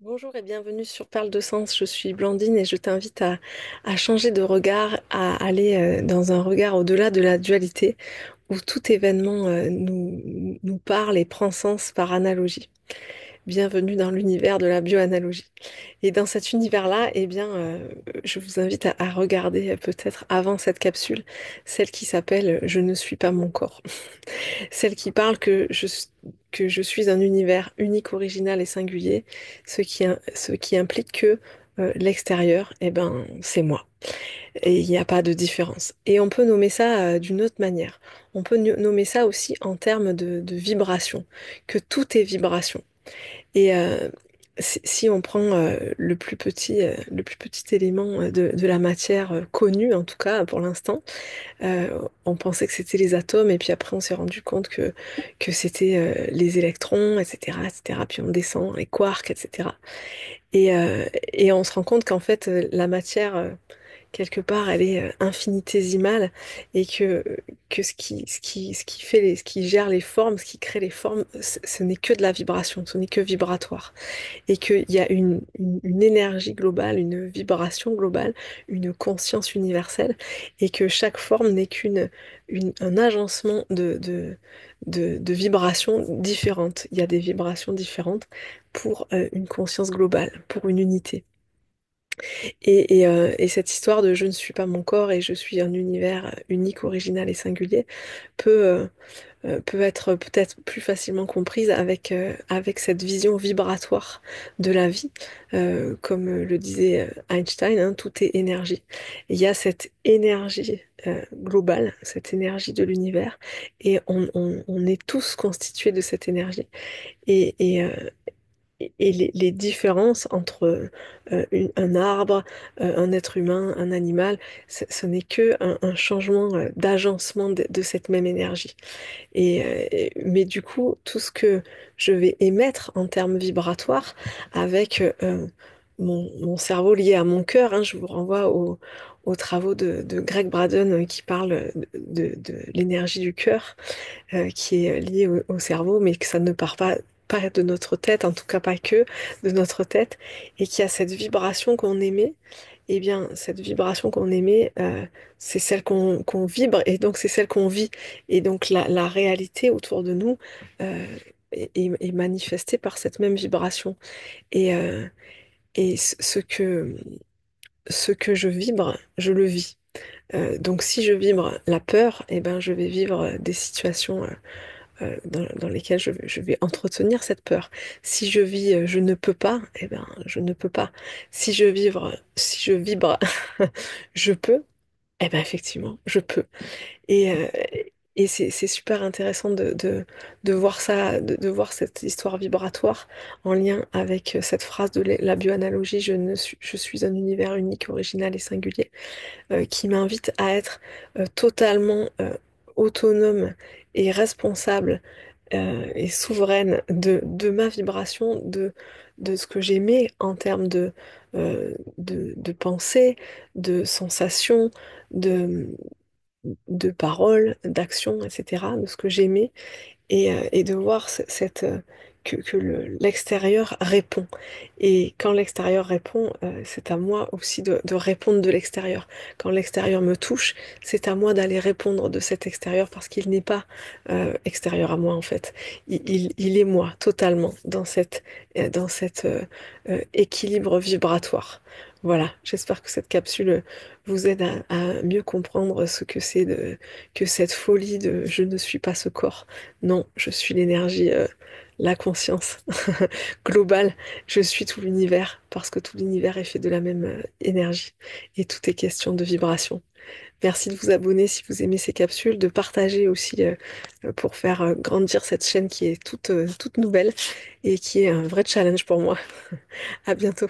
Bonjour et bienvenue sur Parle de Sens. Je suis Blandine et je t'invite à changer de regard, à aller dans un regard au-delà de la dualité où tout événement nous parle et prend sens par analogie. Bienvenue dans l'univers de la bioanalogie. Et dans cet univers-là, je vous invite à regarder peut-être avant cette capsule, celle qui s'appelle Je ne suis pas mon corps. Celle qui parle que je suis un univers unique, original et singulier, ce qui implique que l'extérieur, c'est moi. Et il n'y a pas de différence. Et on peut nommer ça d'une autre manière. On peut nommer ça aussi en termes de vibration, que tout est vibration. Et si on prend le plus petit élément de la matière connue, en tout cas pour l'instant, on pensait que c'était les atomes et puis après on s'est rendu compte que c'était les électrons, etc., etc. Puis on descend, les quarks, etc. Et on se rend compte qu'en fait la matière, quelque part, elle est infinitésimale et que ce qui fait ce qui gère les formes, ce qui crée les formes, ce n'est que de la vibration, ce n'est que vibratoire et qu'il y a une énergie globale, une vibration globale, une conscience universelle, et que chaque forme n'est un agencement de vibrations différentes. Il y a des vibrations différentes pour une conscience globale, pour une unité. Et cette histoire de je ne suis pas mon corps et je suis un univers unique, original et singulier peut, peut être peut-être plus facilement comprise avec cette vision vibratoire de la vie. Comme le disait Einstein, hein, tout est énergie. Et il y a cette énergie globale, cette énergie de l'univers, et on est tous constitués de cette énergie. Et, et, euh, et les différences entre un arbre, un être humain, un animal, ce n'est que un changement d'agencement de cette même énergie. Mais du coup, tout ce que je vais émettre en termes vibratoires avec mon cerveau lié à mon cœur, hein, je vous renvoie aux travaux de Greg Braden qui parle de l'énergie du cœur qui est liée au cerveau, mais que ça ne part pas de notre tête, en tout cas pas que de notre tête, et qui a cette vibration qu'on émet. Eh bien, cette vibration qu'on émet, c'est celle qu'on vibre et donc c'est celle qu'on vit. Et donc la réalité autour de nous est manifestée par cette même vibration. Et, euh, et ce que je vibre, je le vis. Donc si je vibre la peur, eh ben, je vais vivre des situations dans lesquelles je vais entretenir cette peur. Si je vis je ne peux pas, eh ben, je ne peux pas. Si je vibre je peux, eh ben, effectivement, je peux. Et, euh, et c'est super intéressant de voir ça, de voir cette histoire vibratoire en lien avec cette phrase de la bioanalogie, je suis un univers unique, original et singulier, qui m'invite à être totalement autonome et responsable et souveraine de ma vibration, de ce que j'aimais en termes de pensée, de sensations, de paroles, d'actions, etc., de ce que j'aimais et de voir l'extérieur répond. Et quand l'extérieur répond, c'est à moi aussi de répondre de l'extérieur. Quand l'extérieur me touche, c'est à moi d'aller répondre de cet extérieur parce qu'il n'est pas extérieur à moi en fait. Il est moi totalement dans cette équilibre vibratoire. Voilà, j'espère que cette capsule vous aide à mieux comprendre ce que que cette folie de je ne suis pas ce corps. Non, je suis l'énergie, la conscience globale. Je suis tout l'univers parce que tout l'univers est fait de la même énergie et tout est question de vibration. Merci de vous abonner si vous aimez ces capsules, de partager aussi pour faire grandir cette chaîne qui est toute nouvelle et qui est un vrai challenge pour moi. À bientôt.